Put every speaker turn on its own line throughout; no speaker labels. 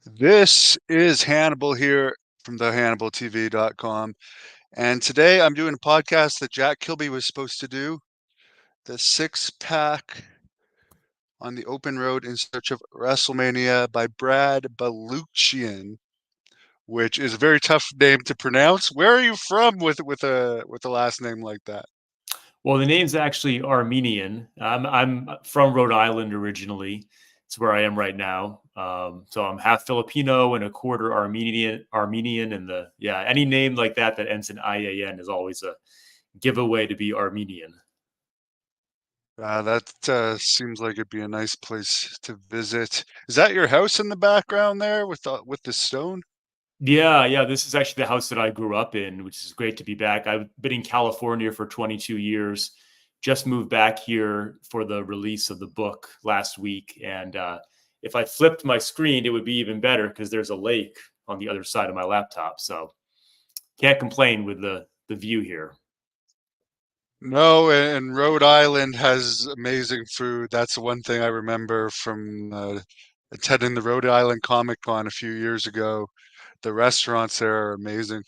This is Hannibal here from thehannibaltv.com. And today I'm doing a podcast that Jack Kilby was supposed to do, the six pack on the open road in search of Wrestlemania by Brad Balukjian, which is a very tough name to pronounce. Where are you from with a last name like that?
Well, the name's actually Armenian. I'm from Rhode Island originally. It's where I am right now. So I'm half Filipino and a quarter Armenian, and any name like that ends in IAN is always a giveaway to be Armenian.
That seems like it'd be a nice place to visit. Is that your house in the background there with the stone?
Yeah. This is actually the house that I grew up in, which is great to be back. I've been in California for 22 years. Just moved back here for the release of the book last week, and if I flipped my screen, it would be even better because there's a lake on the other side of my laptop. So can't complain with the view here.
No, and Rhode Island has amazing food. That's the one thing I remember from attending the Rhode Island Comic Con a few years ago. The restaurants there are amazing.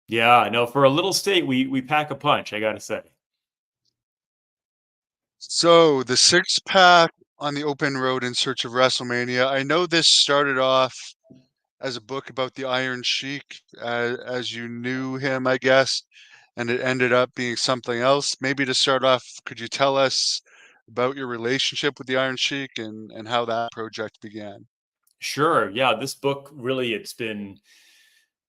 Yeah, I know. For a little state, we pack a punch, I gotta say.
So the six pack on the open road in search of WrestleMania. I know this started off as a book about the Iron Sheik as you knew him, I guess, and it ended up being something else. Maybe to start off, could you tell us about your relationship with the Iron Sheik and how that project began?
Sure. Yeah, this book really it's been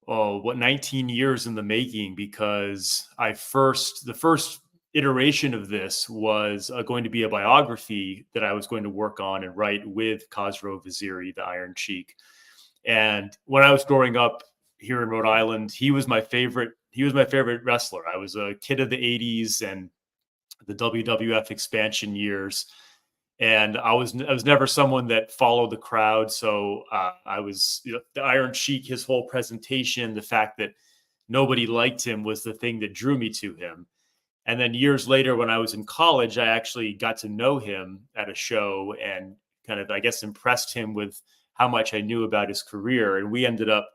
19 years in the making because the first iteration of this was going to be a biography that I was going to work on and write with Khosrow Vaziri, the Iron Sheik. And when I was growing up here in Rhode Island, he was my favorite. He was my favorite wrestler. I was a kid of the '80s and the WWF expansion years, and I was never someone that followed the crowd. So I was the Iron Sheik. His whole presentation, the fact that nobody liked him, was the thing that drew me to him. And then years later, when I was in college, I actually got to know him at a show and kind of, I guess, impressed him with how much I knew about his career. And we ended up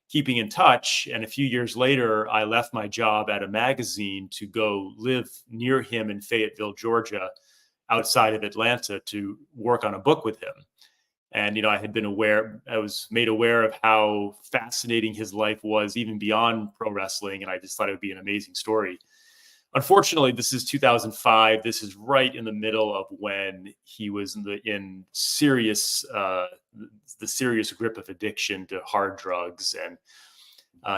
keeping in touch. And a few years later, I left my job at a magazine to go live near him in Fayetteville, Georgia, outside of Atlanta, to work on a book with him. And, I was made aware of how fascinating his life was, even beyond pro wrestling. And I just thought it would be an amazing story. Unfortunately, this is 2005. This is right in the middle of when he was in the serious grip of addiction to hard drugs, and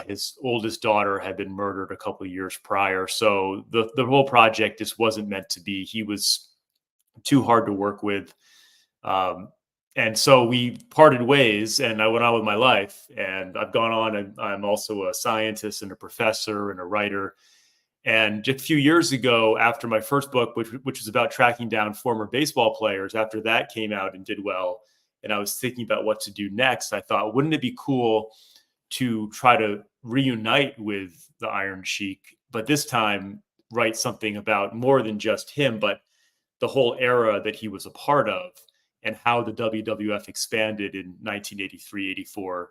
his oldest daughter had been murdered a couple of years prior. So the whole project just wasn't meant to be. He was too hard to work with. And so we parted ways, and I went on with my life. And I've gone on, and I'm also a scientist and a professor and a writer. And just a few years ago, after my first book, which was about tracking down former baseball players, after that came out and did well, and I was thinking about what to do next, I thought, wouldn't it be cool to try to reunite with the Iron Sheik, but this time write something about more than just him, but the whole era that he was a part of and how the WWF expanded in 1983, 84.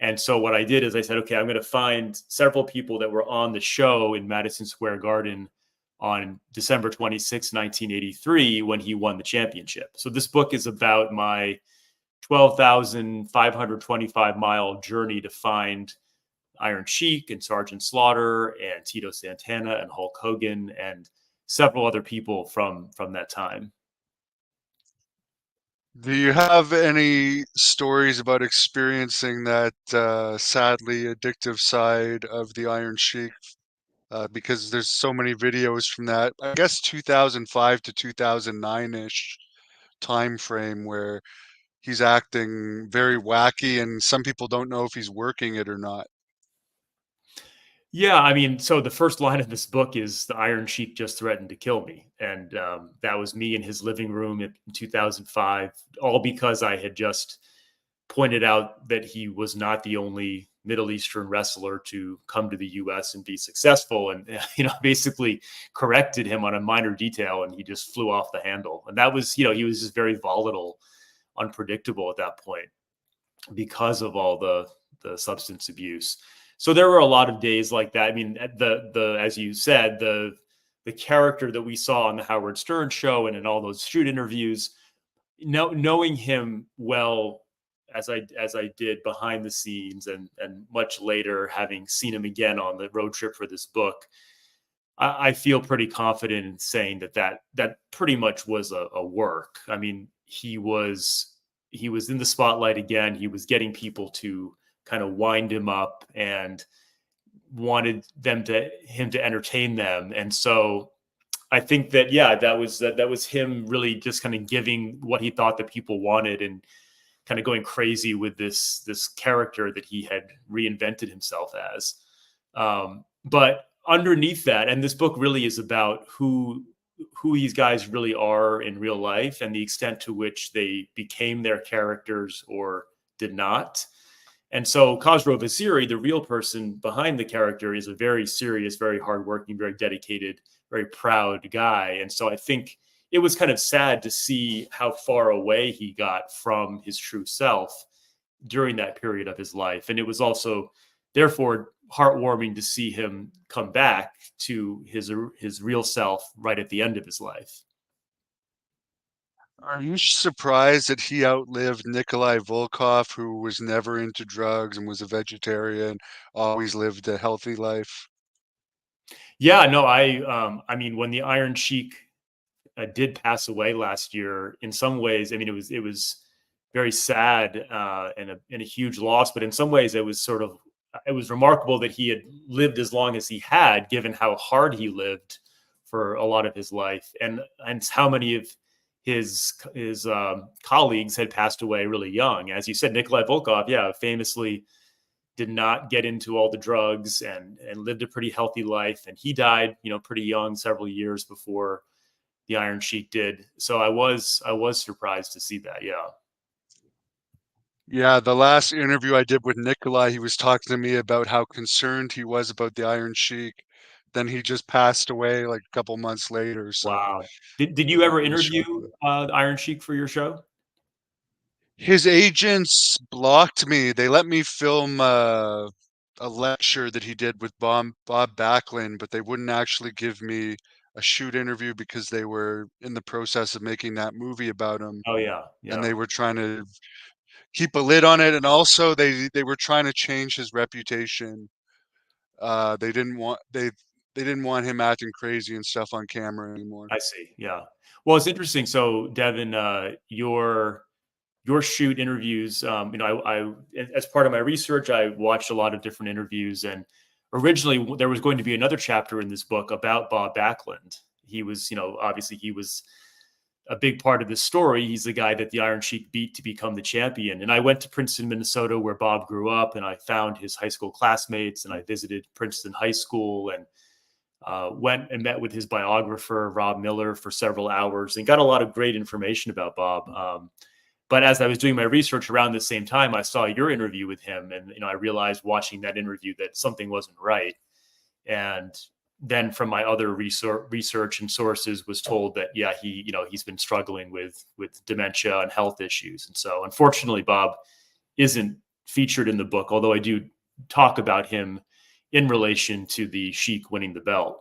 And so what I did is I said, okay, I'm going to find several people that were on the show in Madison Square Garden on December 26, 1983, when he won the championship. So this book is about my 12,525-mile journey to find Iron Sheik and Sergeant Slaughter and Tito Santana and Hulk Hogan and several other people from that time.
Do you have any stories about experiencing that sadly addictive side of the Iron Sheik? Because there's so many videos from that, I guess 2005 to 2009-ish time frame where he's acting very wacky and some people don't know if he's working it or not.
Yeah, I mean, so the first line of this book is the Iron Sheik just threatened to kill me. And that was me in his living room in 2005, all because I had just pointed out that he was not the only Middle Eastern wrestler to come to the US and be successful, and basically corrected him on a minor detail, and he just flew off the handle. And that was, he was just very volatile, unpredictable at that point. because of all the substance abuse. So there were a lot of days like that. I mean, the as you said, the character that we saw on the Howard Stern show and in all those shoot interviews, knowing him well as I did behind the scenes, and much later having seen him again on the road trip for this book, I feel pretty confident in saying that pretty much was a work. I mean, he was in the spotlight again. He was getting people to kind of wind him up and wanted him to entertain them. And so I think that, yeah, that was him really just kind of giving what he thought that people wanted, and kind of going crazy with this character that he had reinvented himself as. But underneath that, and this book really is about who these guys really are in real life, and the extent to which they became their characters or did not. And so Khosrow Vaziri, the real person behind the character, is a very serious, very hardworking, very dedicated, very proud guy. And so I think it was kind of sad to see how far away he got from his true self during that period of his life. And it was also, therefore, heartwarming to see him come back to his real self right at the end of his life.
Are you surprised that he outlived Nikolai Volkov, who was never into drugs and was a vegetarian, always lived a healthy life?
Yeah, no, I mean, when the Iron Sheik did pass away last year, in some ways, I mean, it was very sad, and a huge loss. But in some ways, it was remarkable that he had lived as long as he had, given how hard he lived for a lot of his life, and how many of his colleagues had passed away really young. As you said, Nikolai Volkov, yeah, famously did not get into all the drugs, and lived a pretty healthy life, and he died, pretty young, several years before the Iron Sheik did. So I was surprised to see that. Yeah.
Yeah, the last interview I did with Nikolai, he was talking to me about how concerned he was about the Iron Sheik. Then he just passed away like a couple months later, so
Wow. Did you ever
it was
interview
shocking.
the Iron Sheik for your show?
His agents blocked me. They let me film a lecture that he did with Bob Backlund, but they wouldn't actually give me a shoot interview because they were in the process of making that movie about him,
Oh yeah,
and
yeah.
they were trying to keep a lid on it, and also they were trying to change his reputation. They didn't want they didn't want him acting crazy and stuff on camera anymore.
I see. Yeah. Well, it's interesting. So, Devin, your shoot interviews. I as part of my research, I watched a lot of different interviews, and originally there was going to be another chapter in this book about Bob Backlund. He was, obviously he was a big part of this story. He's the guy that the Iron Sheik beat to become the champion. And I went to Princeton, Minnesota, where Bob grew up, and I found his high school classmates, and I visited Princeton High School, and went and met with his biographer, Rob Miller, for several hours, and got a lot of great information about Bob. But as I was doing my research around the same time, I saw your interview with him, and I realized watching that interview that something wasn't right. And then from my other research and sources was told that, yeah, he's been struggling with dementia and health issues. And so unfortunately, Bob isn't featured in the book, although I do talk about him in relation to the Sheik winning the belt.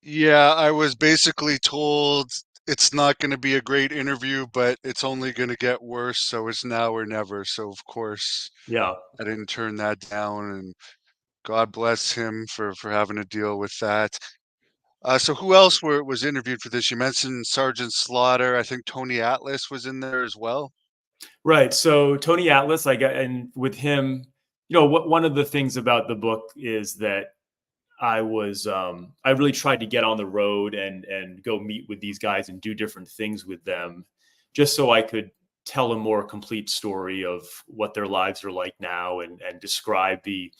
Yeah, I was basically told it's not going to be a great interview, but it's only going to get worse, so it's now or never. So of course,
Yeah.
I didn't turn that down, and God bless him for having to deal with that. So who else was interviewed for this? You mentioned Sergeant Slaughter. I think Tony Atlas was in there as well.
Right. So Tony Atlas, I got, and with him, what one of the things about the book is that I really tried to get on the road and go meet with these guys and do different things with them, just so I could tell a more complete story of what their lives are like now, and describe the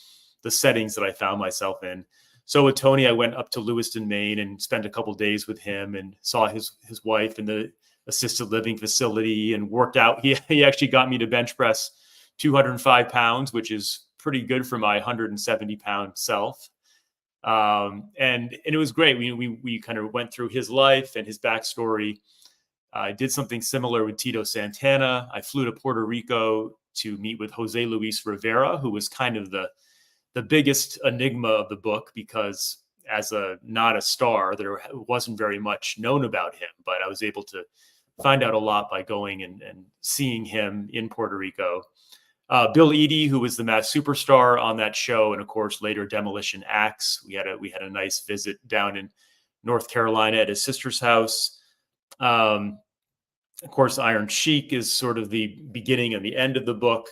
settings that I found myself in. So with Tony, I went up to Lewiston, Maine, and spent a couple days with him, and saw his wife in the assisted living facility, and worked out. He actually got me to bench press 205 pounds, which is pretty good for my 170-pound self. And it was great. We kind of went through his life and his backstory. I did something similar with Tito Santana. I flew to Puerto Rico to meet with Jose Luis Rivera, who was kind of the biggest enigma of the book, because as a not a star, there wasn't very much known about him. But I was able to find out a lot by going and seeing him in Puerto Rico. Bill Eadie, who was the Masked Superstar on that show, and of course later Demolition Axe. We had a nice visit down in North Carolina at his sister's house. Of course, Iron Sheik is sort of the beginning and the end of the book.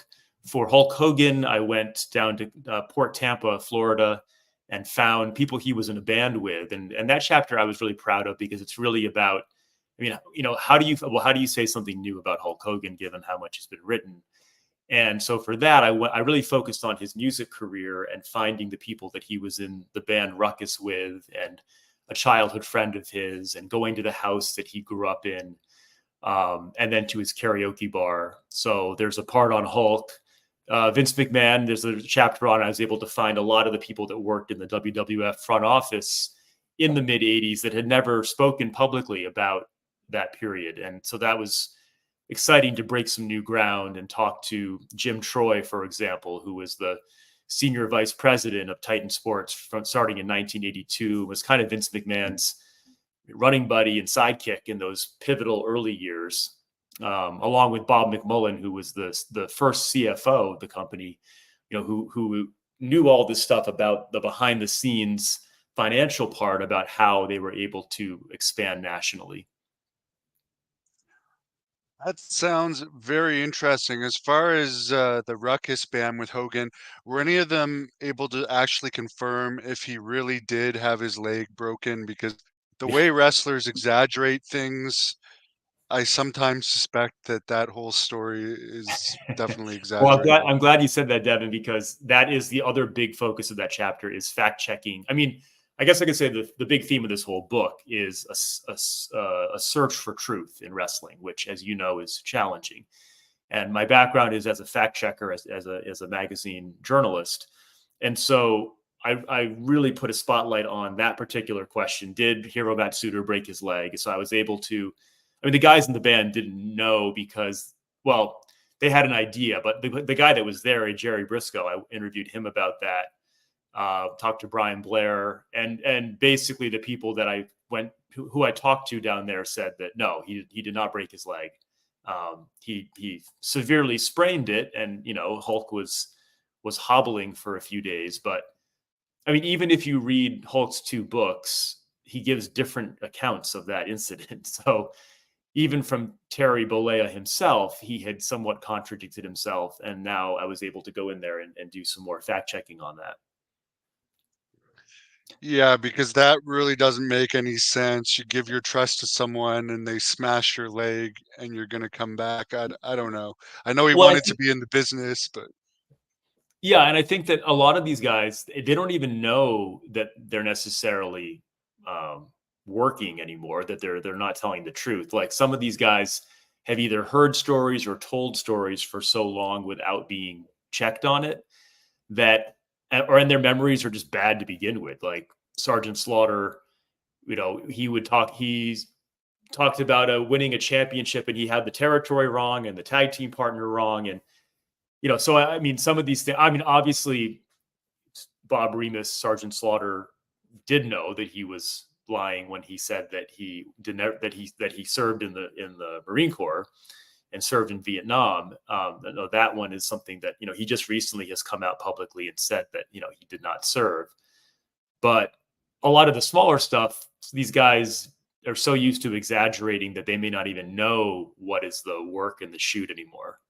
For Hulk Hogan, I went down to Port Tampa, Florida, and found people he was in a band with, and that chapter I was really proud of, because it's really about, I mean, how do you say something new about Hulk Hogan given how much has been written? And so for that, I really focused on his music career and finding the people that he was in the band Ruckus with, and a childhood friend of his, and going to the house that he grew up in, and then to his karaoke bar. So there's a part on Hulk. Vince McMahon, there's a chapter on, I was able to find a lot of the people that worked in the WWF front office in the mid 80s that had never spoken publicly about that period. And so that was exciting to break some new ground and talk to Jim Troy, for example, who was the senior vice president of Titan Sports from starting in 1982, was kind of Vince McMahon's running buddy and sidekick in those pivotal early years, along with Bob McMullen, who was the first CFO of the company, who knew all this stuff about the behind the scenes financial part about how they were able to expand nationally.
That sounds very interesting. As far as the Ruckus band with Hogan, were any of them able to actually confirm if he really did have his leg broken? Because the way wrestlers exaggerate things, I sometimes suspect that that whole story is definitely
Well,
exaggerated.
I'm glad you said that, Devin, because that is the other big focus of that chapter, is fact checking. I mean, I guess I could say the big theme of this whole book is a search for truth in wrestling, which, as you know, is challenging. And my background is as a fact checker, as a magazine journalist, and so I really put a spotlight on that particular question: did Hiro Matsuda break his leg? So I was able to. I mean, the guys in the band didn't know because, well, they had an idea, but the guy that was there, Jerry Briscoe, I interviewed him about that. Talked to Brian Blair, and basically the people that I who I talked to down there said that no, he did not break his leg. He severely sprained it, and Hulk was hobbling for a few days. But I mean, even if you read Hulk's two books, he gives different accounts of that incident. So even from Terry Bollea himself, he had somewhat contradicted himself. And now I was able to go in there and do some more fact checking on that.
Yeah, because that really doesn't make any sense. You give your trust to someone and they smash your leg and you're going to come back. I don't know. I know he
Well, I
wanted to
think,
be in the business, but
yeah, and I think that a lot of these guys, they don't even know that they're necessarily um, working anymore. That they're not telling the truth. Like, some of these guys have either heard stories or told stories for so long without being checked on it, that, or in their memories are just bad to begin with. Like Sergeant Slaughter, he's talked about winning a championship, and he had the territory wrong and the tag team partner wrong. And, so I mean, some of these things, I mean, obviously Bob Remus, Sergeant Slaughter, did know that he was lying when he said that he didn't, that he served in the Marine Corps and served in Vietnam. That one is something that, he just recently has come out publicly and said that, he did not serve. But a lot of the smaller stuff, these guys are so used to exaggerating that they may not even know what is the work in the shoot anymore.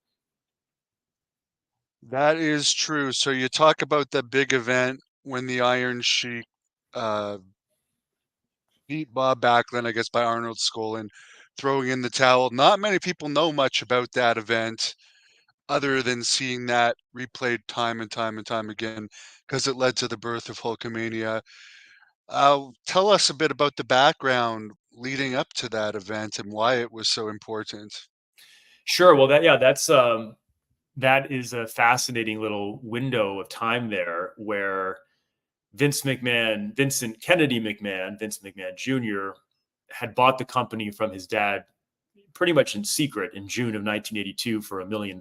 that is true. So you talk about the big event when the Iron Sheik uh, beat Bob Backlund, I guess, by Arnold Skaaland, throwing in the towel. Not many people know much about that event other than seeing that replayed time and time and time again because it led to the birth of Hulkamania. Tell us a bit about the background leading up to that event and why it was so important.
Sure. Well, that is a fascinating little window of time there where Vincent Kennedy McMahon, Vince McMahon Jr., had bought the company from his dad pretty much in secret in June of 1982 for $1 million.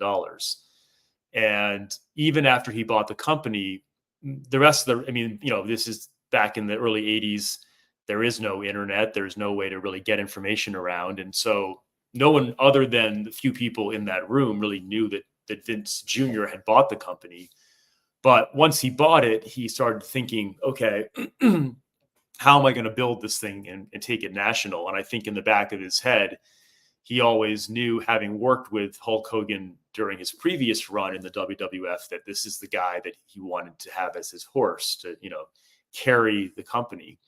And even after he bought the company, the rest of the, I mean, this is back in the early 80s. There is no internet. There's no way to really get information around. And so no one other than the few people in that room really knew that Vince Jr. had bought the company. But once he bought it, he started thinking, okay, how am I going to build this thing and take it national? And I think in the back of his head, he always knew, having worked with Hulk Hogan during his previous run in the WWF, that this is the guy that he wanted to have as his horse to, carry the company.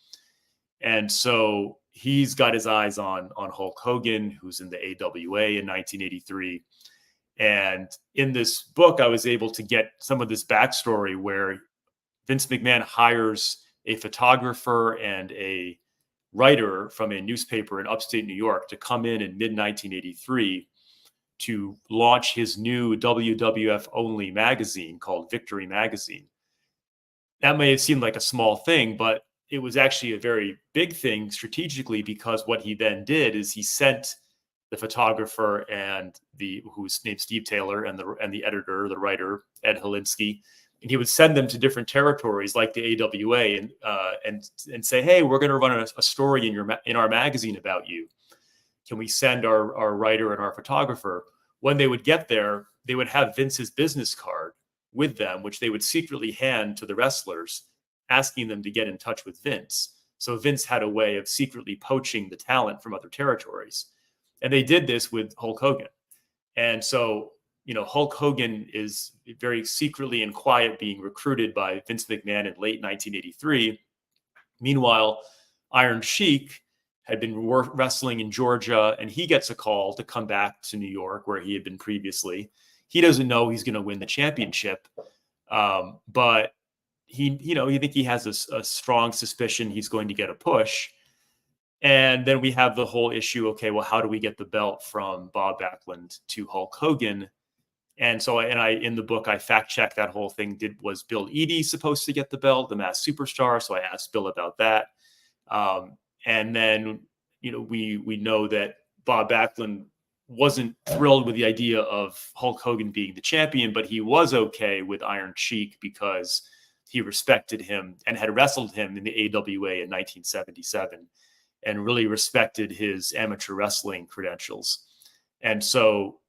And so he's got his eyes on Hulk Hogan, who's in the AWA in 1983. And in this book, I was able to get some of this backstory where Vince McMahon hires a photographer and a writer from a newspaper in upstate New York to come in mid-1983 to launch his new WWF only magazine called Victory Magazine. That may have seemed like a small thing, but it was actually a very big thing strategically, because what he then did is he sent the photographer and who's named Steve Taylor, and the editor, the writer, Ed Holinsky, and he would send them to different territories like the AWA and say, hey, we're going to run a story in our magazine about you. Can we send our writer and our photographer? When they would get there, they would have Vince's business card with them, which they would secretly hand to the wrestlers, asking them to get in touch with Vince. So Vince had a way of secretly poaching the talent from other territories. And they did this with Hulk Hogan. And so, Hulk Hogan is very secretly and quiet being recruited by Vince McMahon in late 1983. Meanwhile, Iron Sheik had been wrestling in Georgia, and he gets a call to come back to New York, where he had been previously. He doesn't know he's going to win the championship, but you think he has a strong suspicion he's going to get a push. And then we have the whole issue. Okay, well, how do we get the belt from Bob Backlund to Hulk Hogan? And so, in the book, I fact checked that whole thing. Was Bill Eadie supposed to get the belt, the Masked Superstar? So I asked Bill about that. And then, we know that Bob Backlund wasn't thrilled with the idea of Hulk Hogan being the champion, but he was okay with Iron Sheik because he respected him and had wrestled him in the AWA in 1977 and really respected his amateur wrestling credentials. And so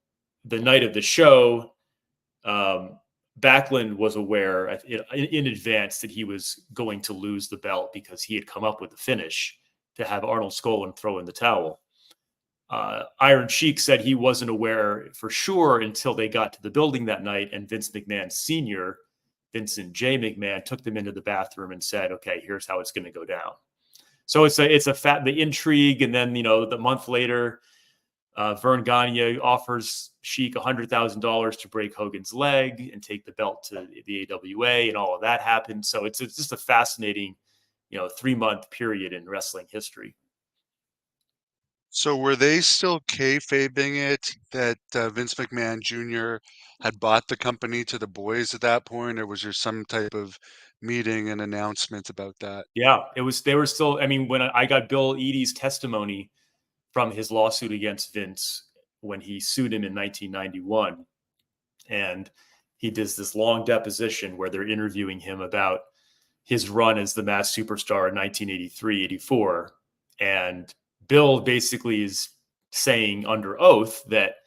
the night of the show, Backlund was aware in advance that he was going to lose the belt because he had come up with the finish to have Arnold Skaaland throw in the towel. Iron Sheik said he wasn't aware for sure until they got to the building that night, and Vince McMahon Sr., Vincent J. McMahon, took them into the bathroom and said, okay, here's how it's going to go down. So it's the intrigue. And then, the month later, Vern Gagne offers Sheik $100,000 to break Hogan's leg and take the belt to the AWA, and all of that happened. So it's just a fascinating, 3-month period in wrestling history.
So were they still kayfabing it that Vince McMahon Jr. had bought the company to the boys at that point, or was there some type of meeting and announcement about that?
Yeah, they were still, when I got Bill Eadie's testimony from his lawsuit against Vince when he sued him in 1991, and he does this long deposition where they're interviewing him about his run as the Masked Superstar in 1983-84. And Bill basically is saying under oath that,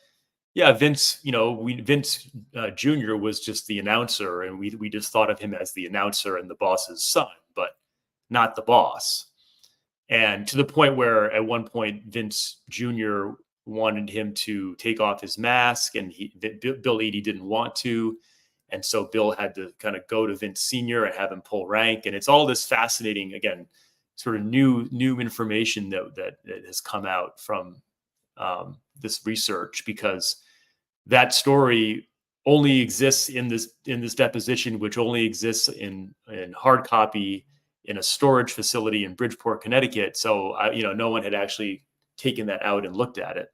yeah, Vince, Vince Jr. was just the announcer, and we just thought of him as the announcer and the boss's son, but not the boss. And to the point where at one point Vince Jr. wanted him to take off his mask, and Bill Eadie didn't want to. And so Bill had to kind of go to Vince Sr. and have him pull rank. And it's all this fascinating, again, sort of new information that has come out from this research, because that story only exists in this deposition, which only exists in hard copy in a storage facility in Bridgeport, Connecticut. So no one had actually taken that out and looked at it.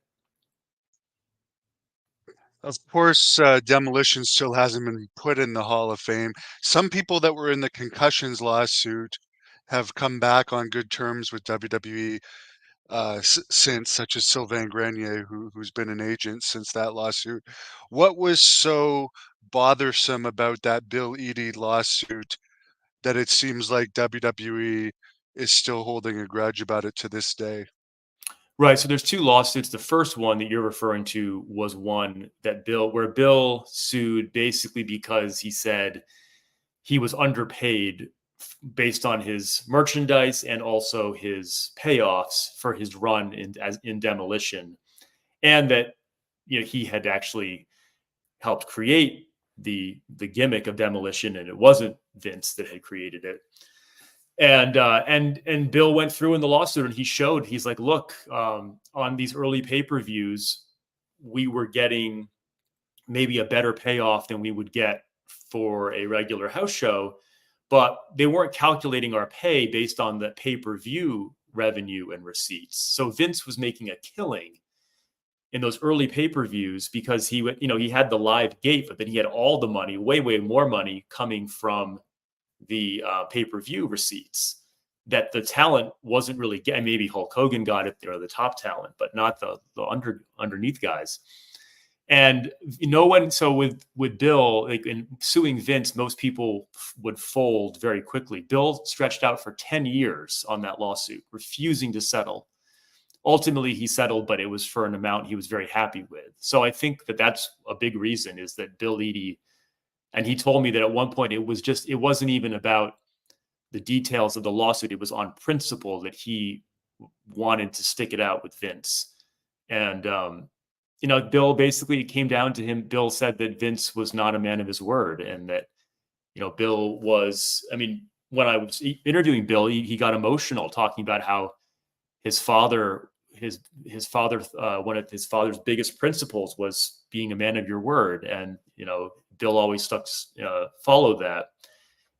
Of course, Demolition still hasn't been put in the Hall of Fame. Some people that were in the concussions lawsuit have come back on good terms with WWE. since, such as Sylvain Grenier, who's been an agent since that lawsuit. What was so bothersome about that Bill Eadie lawsuit that it seems like WWE is still holding a grudge about it to this day?
Right. So there's two lawsuits. The first one that you're referring to was one that where Bill sued basically because he said he was underpaid based on his merchandise and also his payoffs for his run in Demolition, and that he had actually helped create the gimmick of Demolition, and it wasn't Vince that had created it. And Bill went through in the lawsuit, and he's like, look, on these early pay-per-views, we were getting maybe a better payoff than we would get for a regular house show, but they weren't calculating our pay based on the pay-per-view revenue and receipts. So Vince was making a killing in those early pay-per-views because he had the live gate, but then he had all the money, way, way more money coming from the pay-per-view receipts that the talent wasn't really getting. Maybe Hulk Hogan got it, the top talent, but not the underneath guys. And no one, so with Bill, like in suing Vince, most people would fold very quickly. Bill stretched out for 10 years on that lawsuit, refusing to settle. Ultimately, he settled, but it was for an amount he was very happy with. So I think that that's a big reason, is that Bill Eadie, and he told me that at one point it wasn't even about the details of the lawsuit. It was on principle that he wanted to stick it out with Vince. And, Bill, basically, it came down to him. Bill said that Vince was not a man of his word, and that, Bill was, when I was interviewing Bill, he got emotional talking about how his father, one of his father's biggest principles was being a man of your word. And, Bill always followed that,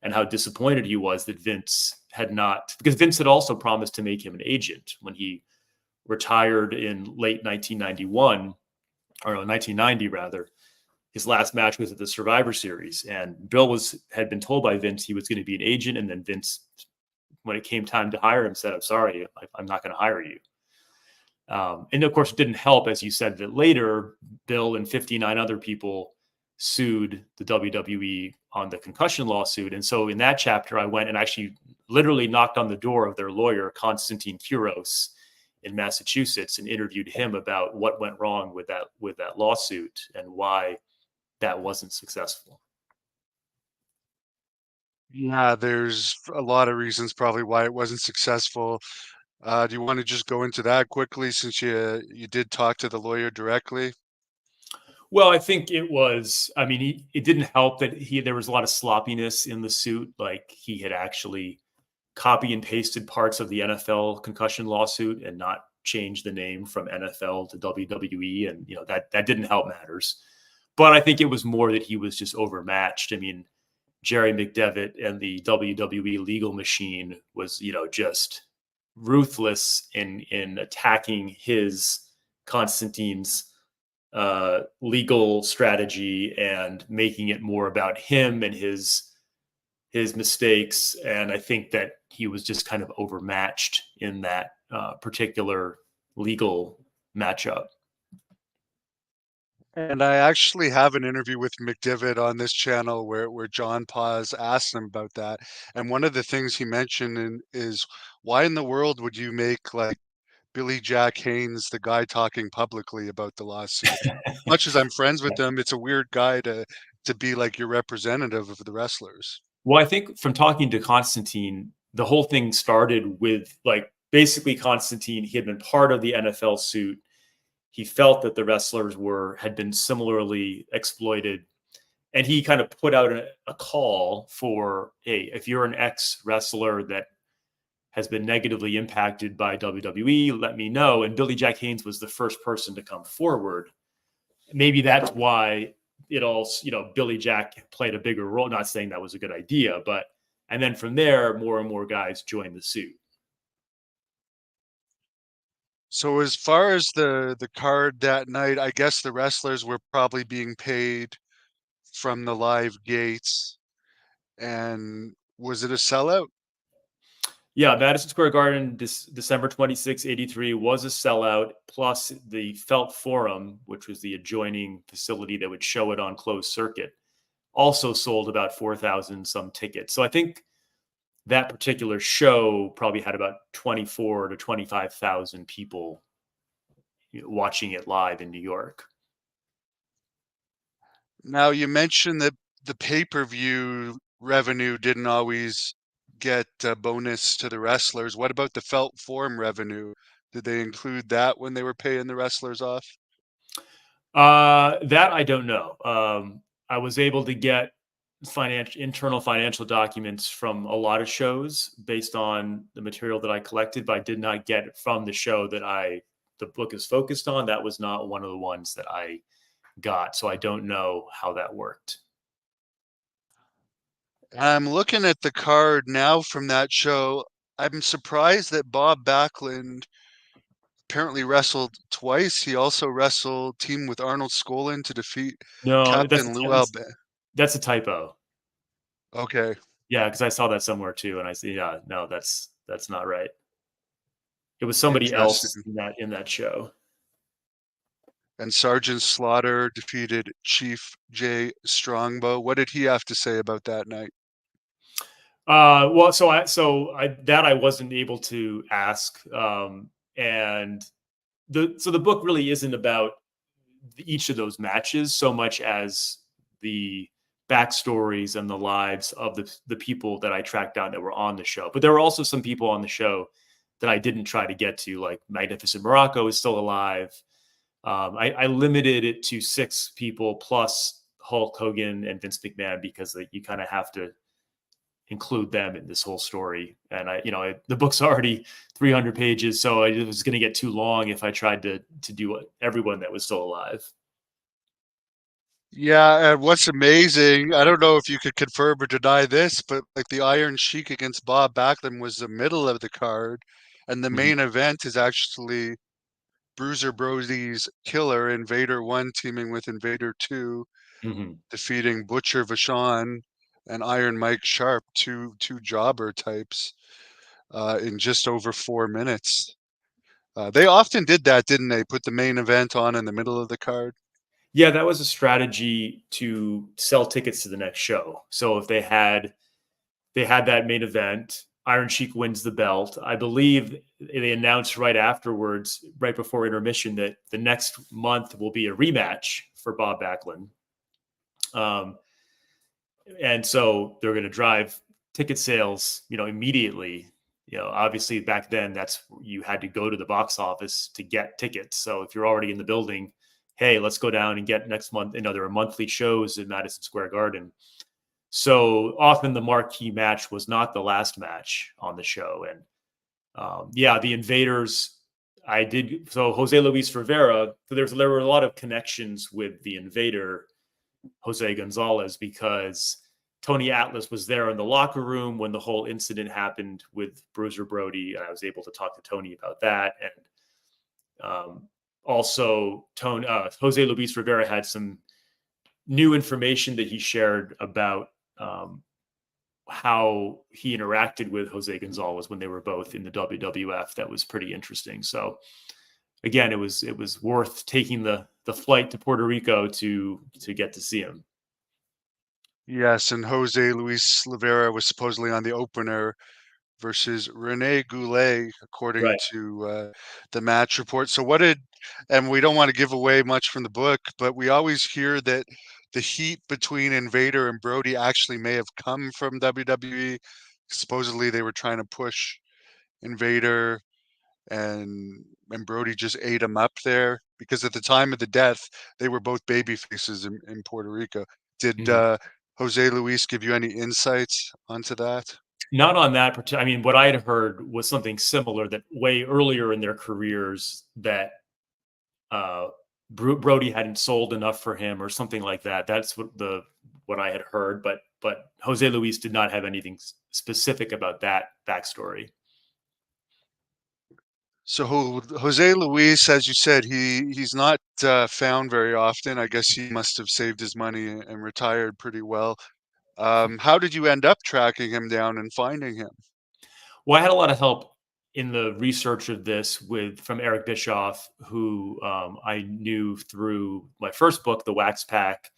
and how disappointed he was that Vince had not, because Vince had also promised to make him an agent when he retired in late 1991, or no, 1990 rather. His last match was at the Survivor Series, and Bill had been told by Vince he was going to be an agent, and then Vince, when it came time to hire him, said, "I'm sorry, I'm not going to hire you." And of course, it didn't help, as you said, that later Bill and 59 other people sued the WWE on the concussion lawsuit. And so in that chapter, I went and actually literally knocked on the door of their lawyer, Konstantin Kuros, in Massachusetts, and interviewed him about what went wrong with that lawsuit and why that wasn't successful.
Yeah, there's a lot of reasons probably why it wasn't successful. Do you want to just go into that quickly, since you did talk to the lawyer directly?
Well, I think it was, it didn't help that there was a lot of sloppiness in the suit. Like, he had actually copy and pasted parts of the NFL concussion lawsuit and not changed the name from NFL to WWE. And, that didn't help matters. But I think it was more that he was just overmatched. Jerry McDevitt and the WWE legal machine was, just ruthless in attacking Constantine's legal strategy and making it more about him and his mistakes. And I think that he was just kind of overmatched in that particular legal matchup.
And I actually have an interview with McDivitt on this channel where John Paz asked him about that. And one of the things he mentioned is, why in the world would you make like Billy Jack Haynes the guy talking publicly about the lawsuit? Much as I'm friends with him, it's a weird guy to be like your representative of the wrestlers.
Well, I think from talking to Constantine, the whole thing started with, like, basically Constantine, he had been part of the NFL suit. He felt that the wrestlers had been similarly exploited. And he kind of put out a call for, hey, if you're an ex-wrestler that has been negatively impacted by WWE, let me know. And Billy Jack Haynes was the first person to come forward. Maybe that's why Billy Jack played a bigger role. Not saying that was a good idea, and then from there, more and more guys joined the suit.
So as far as the card that night, I guess the wrestlers were probably being paid from the live gates. And was it a sellout?
Yeah, Madison Square Garden, December 26, 83 was a sellout, plus the Felt Forum, which was the adjoining facility that would show it on closed circuit, also sold about 4,000 some tickets. So I think that particular show probably had about 24 to 25,000 people watching it live in New York.
Now, you mentioned that the pay-per-view revenue didn't always get a bonus to the wrestlers. What about the Felt Forum revenue? Did they include that when they were paying the wrestlers off?
That I don't know. I was able to get internal financial documents from a lot of shows based on the material that I collected, but I did not get it from the show that the book is focused on. That was not one of the ones that I got, so I don't know how that worked.
I'm looking at the card now from that show. I'm surprised that Bob Backlund apparently wrestled twice. He also wrestled team with Arnold Skolin to defeat
No,
Captain Lou Albano.
that's a typo.
Okay,
Yeah, because I saw that somewhere too, and I see, yeah, no, that's not right. It was somebody else
interesting.
in that show.
And Sergeant Slaughter defeated Chief Jay Strongbow. What did he have to say about that night?
Well, so I wasn't able to ask, and the book really isn't about each of those matches so much as the backstories and the lives of the people that I tracked down that were on the show. But there were also some people on the show that I didn't try to get to, like Magnificent Morocco is still alive. I limited it to 6 people plus Hulk Hogan and Vince McMahon because you kind of have to include them in this whole story. And the book's already 300 pages, so it was going to get too long if I tried to do everyone that was still alive.
Yeah, and what's amazing, I don't know if you could confirm or deny this, but like the Iron Sheik against Bob Backlund was the middle of the card, and the
Mm-hmm.
main event is actually Bruiser Brody's Killer, Invader 1 teaming with Invader 2,
Mm-hmm.
defeating Butcher Vachon and Iron Mike Sharp, two jobber types, in just over 4 minutes. They often did that, didn't they? Put the main event on in the middle of the card.
Yeah, that was a strategy to sell tickets to the next show. So if they had that main event, Iron Sheik wins the belt. I believe they announced right afterwards, right before intermission, that the next month will be a rematch for Bob Backlund. And so they're going to drive ticket sales, immediately. Obviously back then you had to go to the box office to get tickets. So if you're already in the building, hey, let's go down and get next month. There are monthly shows in Madison Square Garden. So often the marquee match was not the last match on the show. And the Invaders, I did. So Jose Luis Rivera, so there were a lot of connections with the Invader, Jose Gonzalez, because Tony Atlas was there in the locker room when the whole incident happened with Bruiser Brody. And I was able to talk to Tony about that. And also, Jose Luis Rivera had some new information that he shared about how he interacted with Jose Gonzalez when they were both in the WWF. That was pretty interesting. So again, it was worth taking the flight to Puerto Rico to get to see him.
Yes, and Jose Luis Rivera was supposedly on the opener versus Rene Goulet, according
Right.
to the match report. So and we don't want to give away much from the book, but we always hear that the heat between Invader and Brody actually may have come from WWE. Supposedly they were trying to push Invader, and Brody just ate him up there because at the time of the death, they were both baby faces in Puerto Rico. Did
Mhm.
Jose Luis give you any insights onto that?
Not on that particular. I mean, what I had heard was something similar, that way earlier in their careers that uh, Brody hadn't sold enough for him or something like that. That's what I had heard. But Jose Luis did not have anything specific about that backstory.
So Jose Luis, as you said, he's not found very often. I guess he must have saved his money and retired pretty well. How did you end up tracking him down and finding him?
Well, I had a lot of help in the research of this from Eric Bischoff, who I knew through my first book, The Wax Pack,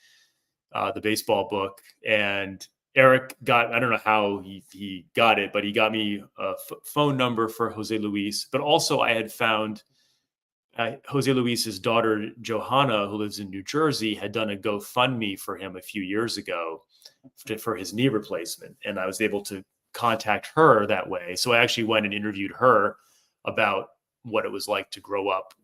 the baseball book. And Eric I don't know how he got it, but he got me a phone number for Jose Luis. But also, I had found Jose Luis's daughter, Johanna, who lives in New Jersey, had done a GoFundMe for him a few years ago for his knee replacement. And I was able to contact her that way. So I actually went and interviewed her about what it was like to grow up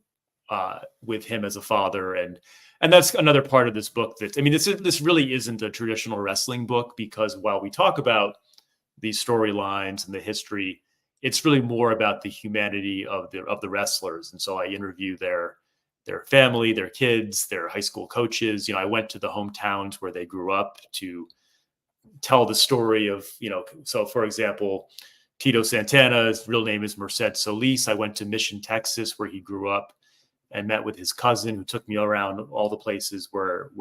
with him as a father. And that's another part of this book that, I mean, this really isn't a traditional wrestling book, because while we talk about these storylines and the history, it's really more about the humanity of the wrestlers. And so I interview their family, their kids, their high school coaches. I went to the hometowns where they grew up to tell the story of, so for example, Tito Santana's real name is Merced Solis. I went to Mission, Texas, where he grew up, and met with his cousin, who took me around all the places where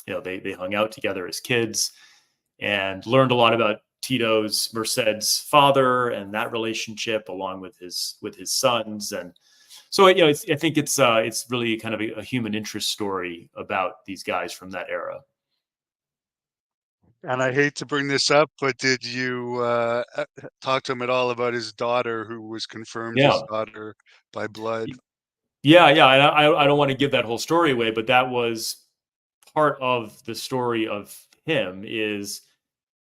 they hung out together as kids, and learned a lot about Merced's father and that relationship, along with his sons. And so, I think it's really kind of a human interest story about these guys from that era.
And I hate to bring this up, but did you talk to him at all about his daughter, who was confirmed his
Yeah.
daughter by blood?
Yeah. And I don't want to give that whole story away, but that was part of the story of him. Is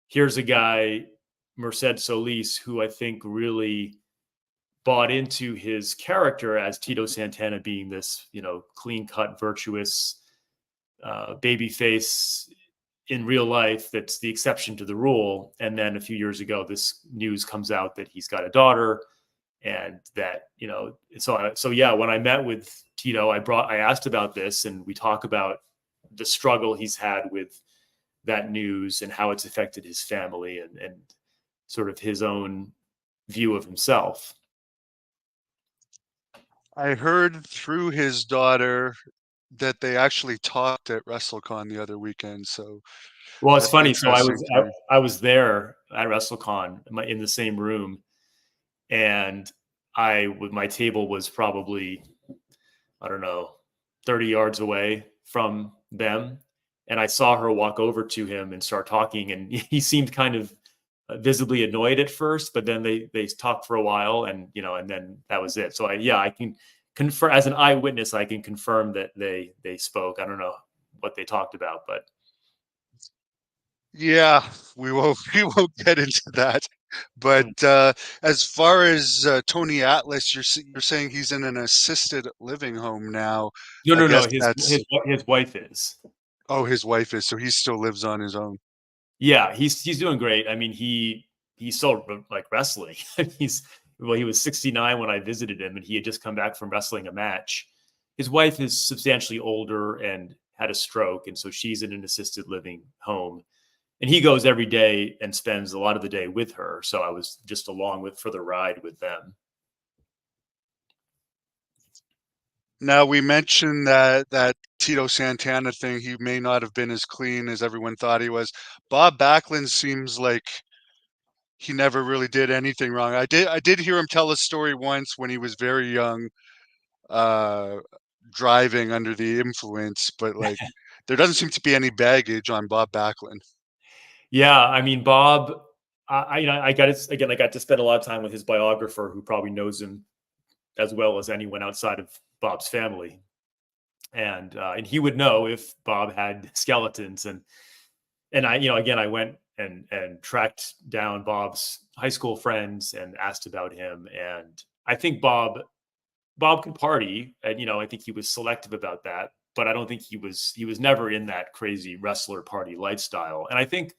here's a guy, Merced Solis, who I think really bought into his character as Tito Santana being this, clean-cut, virtuous babyface in real life that's the exception to the rule. And then a few years ago, this news comes out that he's got a daughter, and that, so yeah, when I met with Tito, I asked about this, and we talk about the struggle he's had with that news and how it's affected his family, and sort of his own view of himself.
I heard through his daughter that they actually talked at WrestleCon the other weekend, so
Well, it's
that's
funny. So
interesting to me.
I was there at WrestleCon in the same room, and my table was probably, I don't know, 30 yards away from them. And I saw her walk over to him and start talking. And he seemed kind of visibly annoyed at first, but then they talked for a while, and, and then that was it. So I can confirm, as an eyewitness, I can confirm that they spoke. I don't know what they talked about, but
Yeah, we won't get into that. But as far as Tony Atlas, you're saying he's in an assisted living home now. I
no.
guess
His
that's
his wife is.
oh, his wife is, so he still lives on his own.
Yeah, he's doing great. I mean, he's still like wrestling. He was 69 when I visited him, and he had just come back from wrestling a match. His wife is substantially older and had a stroke, and so she's in an assisted living home. And he goes every day and spends a lot of the day with her. So I was just along for the ride with them.
Now we mentioned that Tito Santana thing. He may not have been as clean as everyone thought he was. Bob Backlund seems like he never really did anything wrong. I did hear him tell a story once when he was very young, uh, driving under the influence, but like there doesn't seem to be any baggage on Bob Backlund.
Yeah, I mean, Bob, I got it again. I got to spend a lot of time with his biographer, who probably knows him as well as anyone outside of Bob's family, and he would know if Bob had skeletons. And I, again, I went and tracked down Bob's high school friends and asked about him. And I think Bob could party, and I think he was selective about that. But I don't think he was never in that crazy wrestler party lifestyle. And I think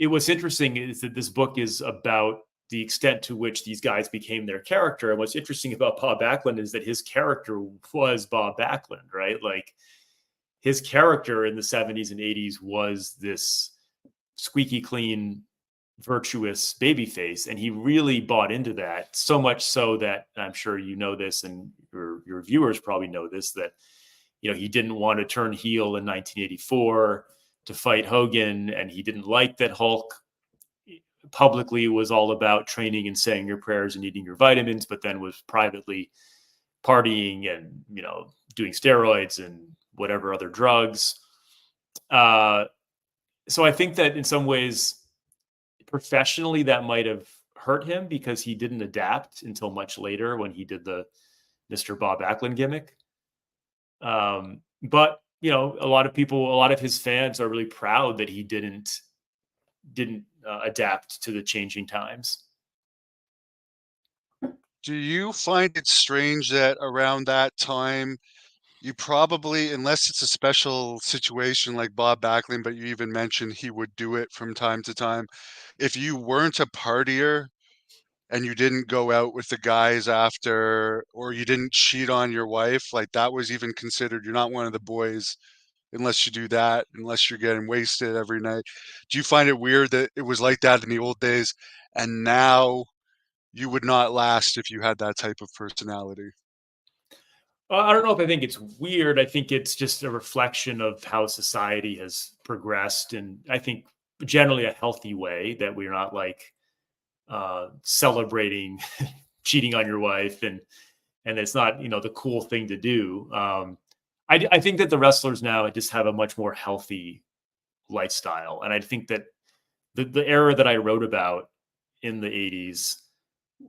what's interesting is that this book is about the extent to which these guys became their character. And what's interesting about Bob Backlund is that his character was Bob Backlund, right? Like, his character in the 70s and 80s was this squeaky clean, virtuous babyface, and he really bought into that, so much so that I'm sure you know this, and your viewers probably know this, that he didn't want to turn heel in 1984 to fight Hogan, and he didn't like that Hulk publicly was all about training and saying your prayers and eating your vitamins, but then was privately partying and, doing steroids and whatever other drugs. So I think that in some ways, professionally, that might have hurt him because he didn't adapt until much later when he did the Mr. Bob Backlund gimmick. But a lot of his fans are really proud that he didn't adapt to the changing times.
Do you find it strange that around that time, you probably, unless it's a special situation like Bob Backlund, but you even mentioned he would do it from time to time. If you weren't a partier and you didn't go out with the guys after, or you didn't cheat on your wife, like that was even considered, you're not one of the boys unless you do that, unless you're getting wasted every night. Do you find it weird that it was like that in the old days and now you would not last if you had that type of personality?
I don't know if I think it's weird. I think it's just a reflection of how society has progressed, and I think generally a healthy way, that we're not like celebrating cheating on your wife, and it's not the cool thing to do. I think that the wrestlers now just have a much more healthy lifestyle, and I think that the era that I wrote about in the 80s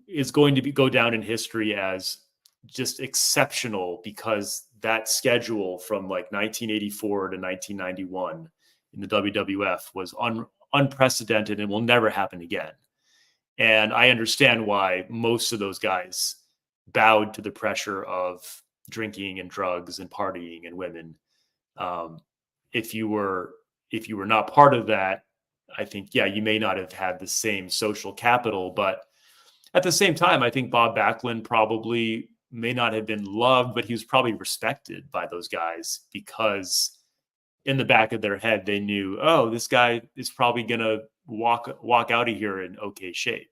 is going to go down in history as just exceptional, because that schedule from like 1984 to 1991 in the WWF was unprecedented and will never happen again. And I understand why most of those guys bowed to the pressure of drinking and drugs and partying and women. Um, if you were not part of that, I think, yeah, you may not have had the same social capital, but at the same time, I think Bob Backlund probably may not have been loved, but he was probably respected by those guys, because in the back of their head, they knew, oh, this guy is probably going to walk out of here in okay shape.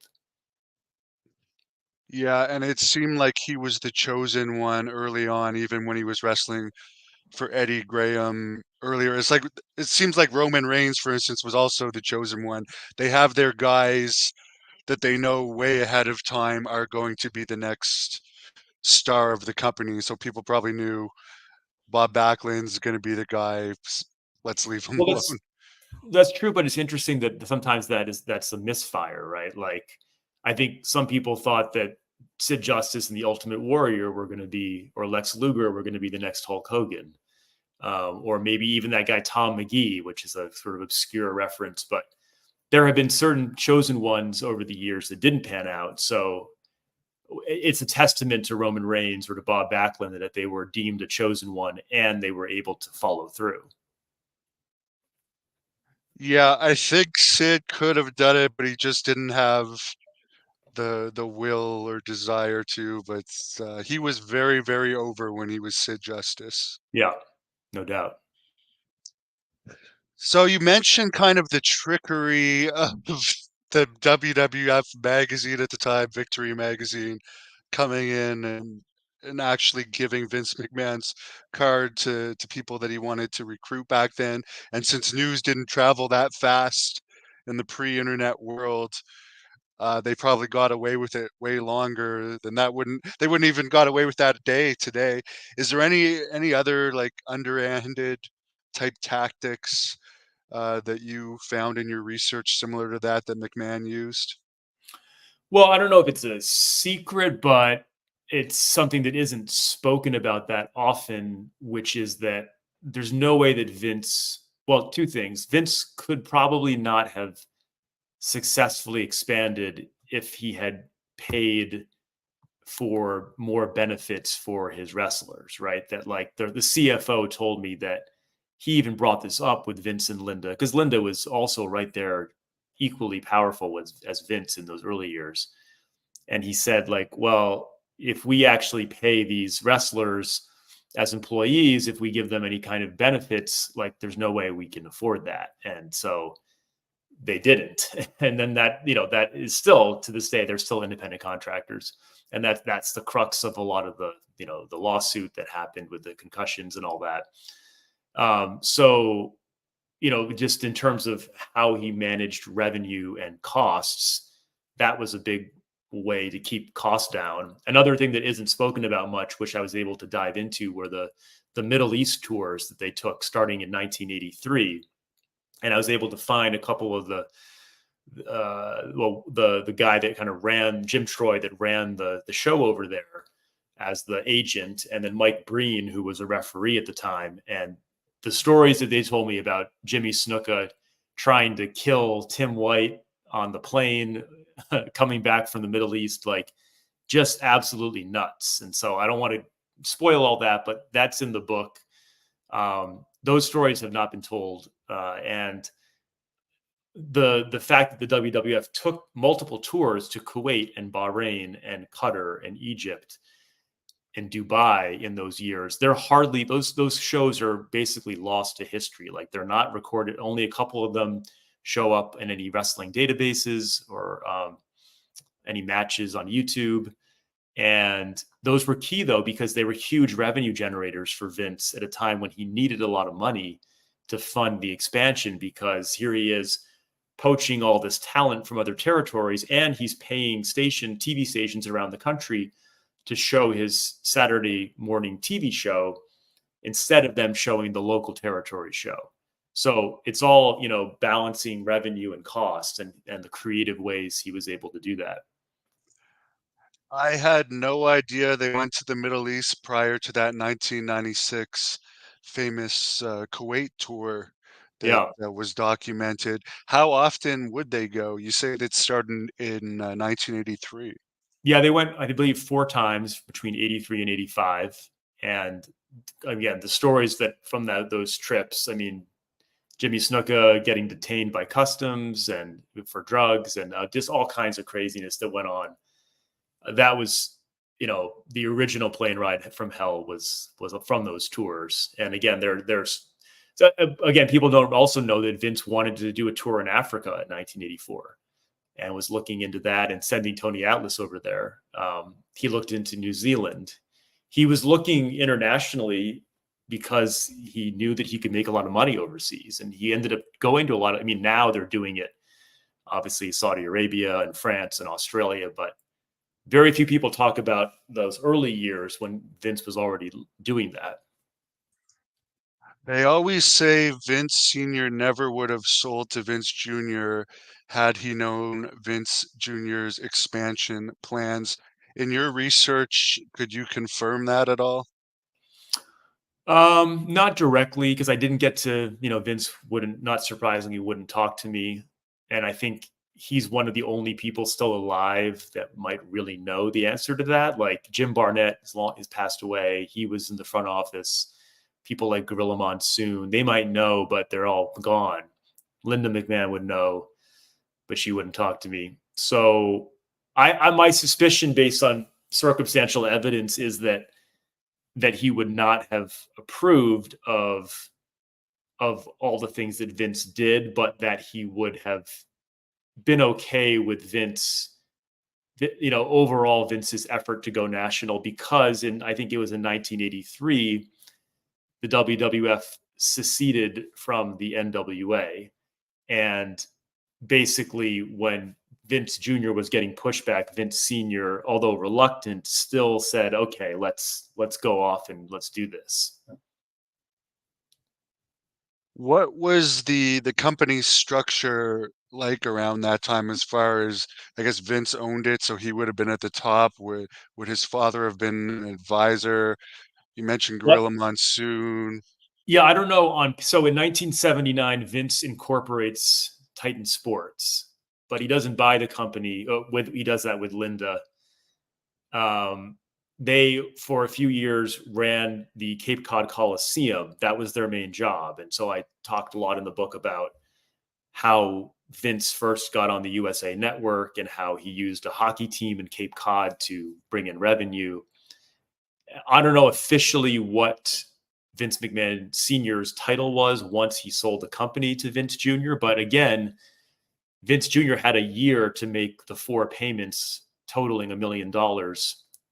Yeah, and it seemed like he was the chosen one early on, even when he was wrestling for Eddie Graham earlier. It seems like Roman Reigns, for instance, was also the chosen one. They have their guys that they know way ahead of time are going to be the next star of the company. So people probably knew Bob Backlund's going to be the guy. Let's leave him
Well,
alone.
that's true, but it's interesting that sometimes that's a misfire, right? Like, I think some people thought that Sid Justice and the Ultimate Warrior were going to be, or Lex Luger were going to be the next Hulk Hogan, or maybe even that guy Tom McGee, which is a sort of obscure reference. But there have been certain chosen ones over the years that didn't pan out. So it's a testament to Roman Reigns or to Bob Backlund that they were deemed a chosen one and they were able to follow through.
Yeah, I think Sid could have done it, but he just didn't have the will or desire to. But he was very, very over when he was Sid Justice.
Yeah, no doubt.
So you mentioned kind of the trickery of the WWF magazine at the time, Victory magazine, coming in and actually giving Vince McMahon's card to people that he wanted to recruit back then. And since news didn't travel that fast in the pre-internet world, they probably got away with it way longer than that. They wouldn't even got away with that today. Is there any other like underhanded type tactics that you found in your research similar to that McMahon used?
Well, I don't know if it's a secret, but it's something that isn't spoken about that often, which is that there's no way that well, two things. Vince could probably not have successfully expanded if he had paid for more benefits for his wrestlers, right? That like the CFO told me that he even brought this up with Vince and Linda, because Linda was also right there, equally powerful as Vince in those early years. And he said, like, well, if we actually pay these wrestlers as employees, if we give them any kind of benefits, like there's no way we can afford that. And so they didn't. And then that is still to this day, they're still independent contractors. And that's the crux of a lot of the lawsuit that happened with the concussions and all that. So just in terms of how he managed revenue and costs, that was a big way to keep costs down. Another thing that isn't spoken about much, which I was able to dive into, were the Middle East tours that they took starting in 1983. And I was able to find a couple of the guy that kind of ran, Jim Troy, that ran the show over there as the agent, and then Mike Breen, who was a referee at the time. And the stories that they told me about Jimmy Snuka trying to kill Tim White on the plane coming back from the Middle East, like just absolutely nuts. And so I don't want to spoil all that, but that's in the book. Those stories have not been told. And the fact that the WWF took multiple tours to Kuwait and Bahrain and Qatar and Egypt and Dubai in those years, they're hardly, those shows are basically lost to history. Like they're not recorded. Only a couple of them show up in any wrestling databases or any matches on YouTube. And those were key though, because they were huge revenue generators for Vince at a time when he needed a lot of money to fund the expansion, because here he is poaching all this talent from other territories, and he's paying TV stations around the country to show his Saturday morning TV show instead of them showing the local territory show. So it's all, balancing revenue and cost, and the creative ways he was able to do that.
I had no idea they went to the Middle East prior to that 1996 famous Kuwait tour that,
Yeah.
that was documented. How often would they go? You said it started in 1983.
Yeah, they went, I believe, 4 times between 83 and 85. And again, the stories that from those trips, I mean, Jimmy Snuka getting detained by customs and for drugs, and just all kinds of craziness that went on. That was, the original plane ride from hell was from those tours. And again, there's so, again, people don't also know that Vince wanted to do a tour in Africa in 1984 and was looking into that and sending Tony Atlas over there. He looked into New Zealand. He was looking internationally because he knew that he could make a lot of money overseas. And he ended up going to a lot of, now they're doing it, obviously Saudi Arabia and France and Australia, but very few people talk about those early years when Vince was already doing that.
They always say Vince Sr. never would have sold to Vince Jr. had he known Vince Jr.'s expansion plans. In your research, could you confirm that at all?
Not directly, because I didn't get to, Vince wouldn't, not surprisingly, wouldn't talk to me. And I think he's one of the only people still alive that might really know the answer to that. Like Jim Barnett has passed away. He was in the front office. People like Gorilla Monsoon, they might know, but they're all gone. Linda McMahon would know, but she wouldn't talk to me. So my suspicion based on circumstantial evidence is that he would not have approved of all the things that Vince did, but that he would have been okay with Vince, overall Vince's effort to go national, because I think it was in 1983, the WWF seceded from the NWA. And basically when Vince Jr. was getting pushback, Vince Sr., although reluctant, still said, okay, let's go off and let's do this.
What was the company's structure like around that time as far as, I guess Vince owned it, so he would have been at the top? Would his father have been an advisor? You mentioned
What?
Gorilla Monsoon.
Yeah, I don't know. So in 1979, Vince incorporates Titan Sports, but he doesn't buy the company. He does that with Linda. They, for a few years, ran the Cape Cod Coliseum. That was their main job. And so I talked a lot in the book about how Vince first got on the USA Network and how he used a hockey team in Cape Cod to bring in revenue. I don't know officially what Vince McMahon Sr.'s title was once he sold the company to Vince Jr. But again, Vince Jr. had a year to make the 4 payments totaling $1 million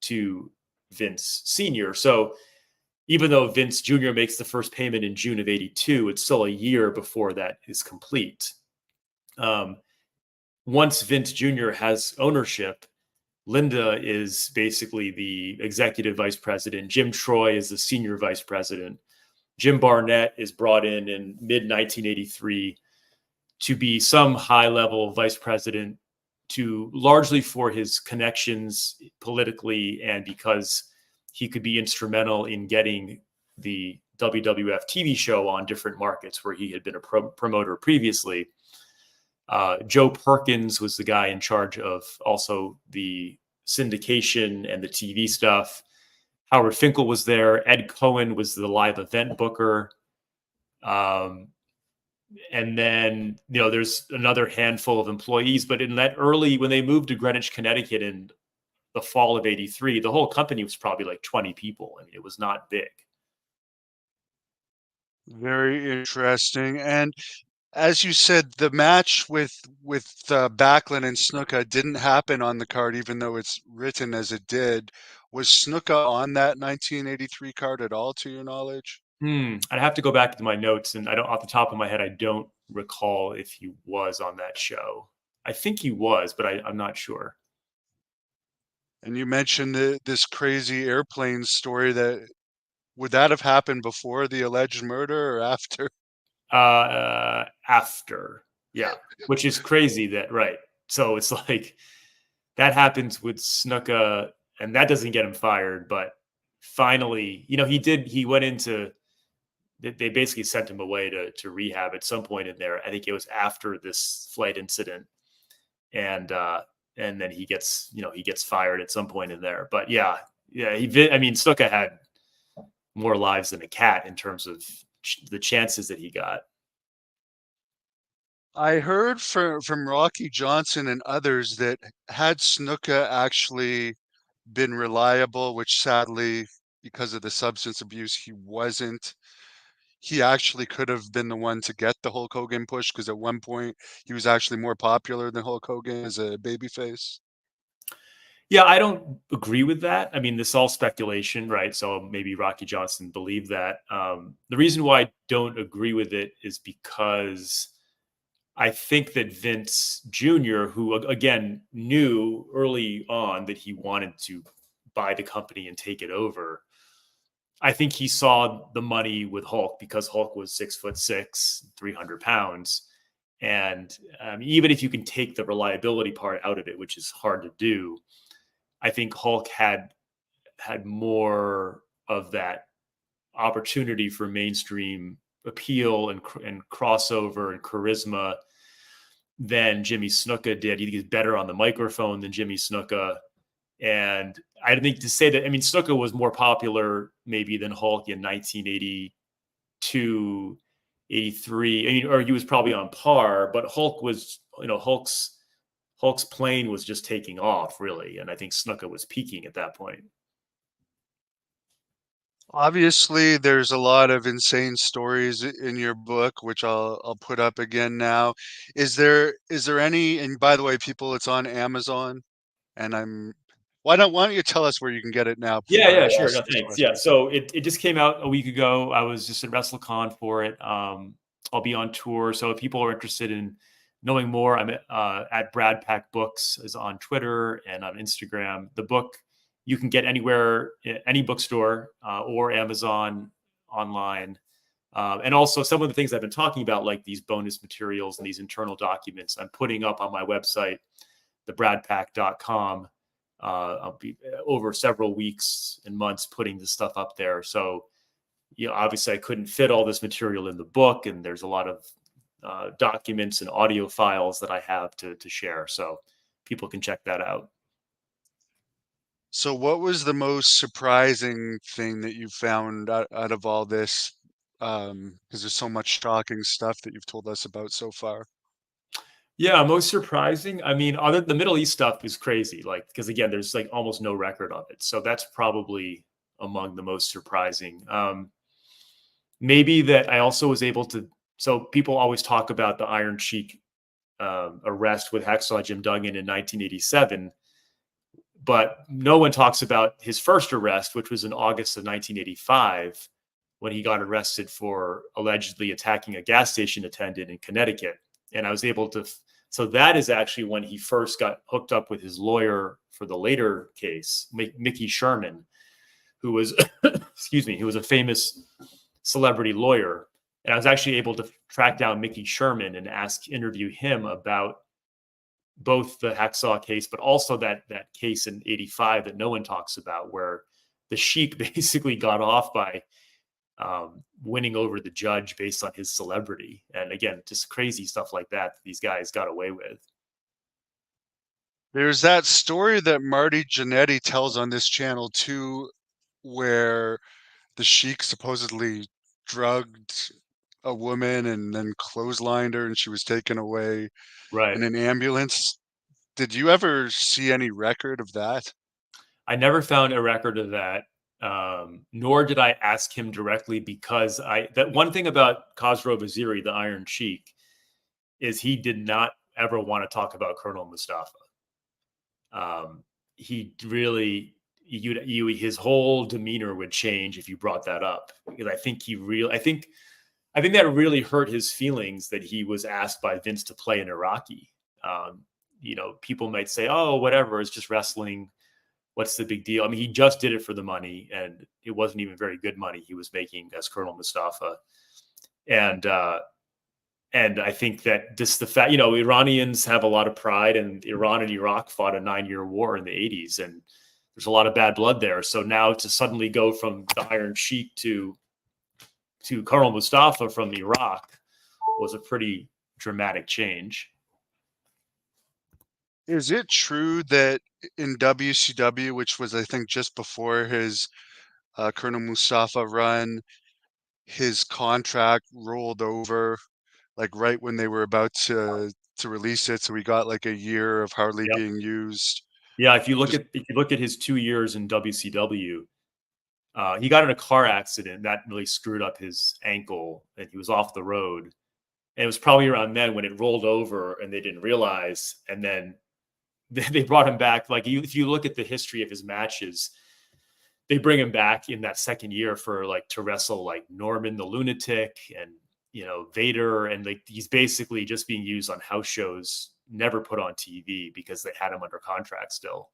to Vince Sr. So even though Vince Jr. makes the first payment in June of '82, it's still a year before that is complete. Once Vince Jr. has ownership, Linda is basically the executive vice president. Jim Troy is the senior vice president. Jim Barnett is brought in mid 1983 to be some high level vice president, to largely for his connections politically and because he could be instrumental in getting the WWF TV show on different markets where he had been a promoter previously. Joe Perkins was the guy in charge of also the syndication and the TV stuff. Howard Finkel was there. Ed Cohen was the live event booker. And then, there's another handful of employees. But in that when they moved to Greenwich, Connecticut in the fall of '83, the whole company was probably like 20 people. I mean, it was not big.
Very interesting. And as you said, the match with Backlund and Snuka didn't happen on the card, even though it's written as it did. Was Snuka on that 1983 card at all, to your knowledge?
I'd have to go back to my notes, and off the top of my head, I don't recall if he was on that show. I think he was, but I'm not sure.
And you mentioned this crazy airplane story. Would that have happened before the alleged murder or after?
After, yeah, which is crazy. Right? So it's like that happens with Snuka, and that doesn't get him fired. But finally, he went into. They basically sent him away to rehab at some point in there. I think it was after this flight incident, and then he gets fired at some point in there. But yeah, Snuka had more lives than a cat in terms of the chances that he got.
I heard from Rocky Johnson and others that had Snuka actually been reliable, which sadly, because of the substance abuse, he wasn't. He actually could have been the one to get the Hulk Hogan push, because at one point he was actually more popular than Hulk Hogan as a babyface.
Yeah, I don't agree with that. I mean, this is all speculation, right? So maybe Rocky Johnson believed that. The reason why I don't agree with it is because I think that Vince Jr., who again knew early on that he wanted to buy the company and take it over, I think he saw the money with Hulk because Hulk was 6'6", 300 pounds. And even if you can take the reliability part out of it, which is hard to do, I think Hulk had more of that opportunity for mainstream appeal and crossover and charisma than Jimmy Snuka did. He was better on the microphone than Jimmy Snuka. And I think to say that, Snuka was more popular maybe than Hulk in 1982, 83. Or he was probably on par, but Hulk was, Hulk's plane was just taking off, really. And I think Snuka was peaking at that point.
Obviously, there's a lot of insane stories in your book, which I'll put up again now. Is there any, and by the way, people, it's on Amazon, and why don't you tell us where you can get it now before I
Sure.
ask
No,
this
thanks.
question?
Yeah, so it just came out a week ago. I was just at WrestleCon for it. I'll be on tour, so if people are interested in knowing more, I'm at Brad Pack Books is on Twitter and on Instagram. The book you can get anywhere, any bookstore or Amazon online. And also some of the things I've been talking about, like these bonus materials and these internal documents, I'm putting up on my website, thebradpack.com. I'll be over several weeks and months putting this stuff up there. So, obviously I couldn't fit all this material in the book, and there's a lot of documents and audio files that I have to share. So people can check that out.
So what was the most surprising thing that you found out of all this? Because there's so much shocking stuff that you've told us about so far.
Yeah, most surprising. Other the Middle East stuff is crazy. Like, because again, there's like almost no record of it. So that's probably among the most surprising. Maybe that I also was able to. So people always talk about the Iron Sheik arrest with Hacksaw Jim Duggan in 1987. But no one talks about his first arrest, which was in August of 1985, when he got arrested for allegedly attacking a gas station attendant in Connecticut. And I was able to, so that is actually when he first got hooked up with his lawyer for the later case, Mickey Sherman, who was, excuse me, who was a famous celebrity lawyer. And I was actually able to track down Mickey Sherman and interview him about both the Hacksaw case, but also that case in '85 that no one talks about, where the Sheik basically got off by winning over the judge based on his celebrity. And again, just crazy stuff like that these guys got away with.
There's that story that Marty Jannetty tells on this channel too, where the Sheik supposedly drugged a woman and then clotheslined her, and she was taken away
Right.
in an ambulance. Did you ever see any record of that?
I never found a record of that. Nor did I ask him directly, because that one thing about Khosrow Vaziri, the Iron Sheik, is he did not ever want to talk about Colonel Mustafa. He really, his whole demeanor would change if you brought that up, because I think that really hurt his feelings that he was asked by Vince to play an Iraqi. People might say, "Oh, whatever, it's just wrestling. What's the big deal?" I mean, he just did it for the money, and it wasn't even very good money he was making as Colonel Mustafa. And I think that just the fact, Iranians have a lot of pride, and Iran and Iraq fought a 9-year war in the 80s, and there's a lot of bad blood there. So now to suddenly go from the Iron Sheik to Colonel Mustafa from Iraq was a pretty dramatic change.
Is it true that in WCW, which was I think just before his Colonel Mustafa run, his contract rolled over like right when they were about to release it, so we got like a year of hardly
Yep.
being used?
Yeah, if you look
Just
at his 2 years in WCW, he got in a car accident that really screwed up his ankle, and he was off the road. And it was probably around then when it rolled over, and they didn't realize. And then they brought him back. Like, if you look at the history of his matches, they bring him back in that second year to wrestle like Norman the Lunatic and Vader, and like he's basically just being used on house shows, never put on TV because they had him under contract still.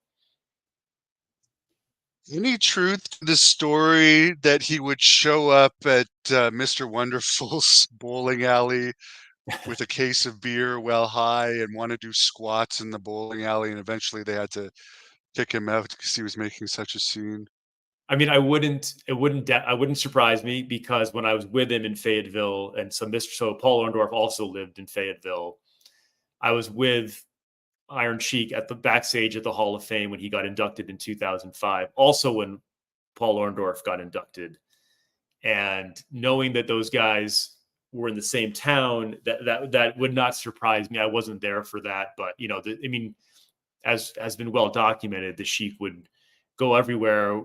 any truth to the story that he would show up at Mr. Wonderful's bowling alley with a case of beer well high and want to do squats in the bowling alley, and eventually they had to kick him out because he was making such a scene?
I mean, it wouldn't surprise me, because when I was with him in Fayetteville, and so Paul Orndorff also lived in Fayetteville, I was with Iron Sheik at the backstage at the Hall of Fame when he got inducted in 2005. Also, when Paul Orndorff got inducted, and knowing that those guys were in the same town, that would not surprise me. I wasn't there for that, but as has been well documented, the Sheik would go everywhere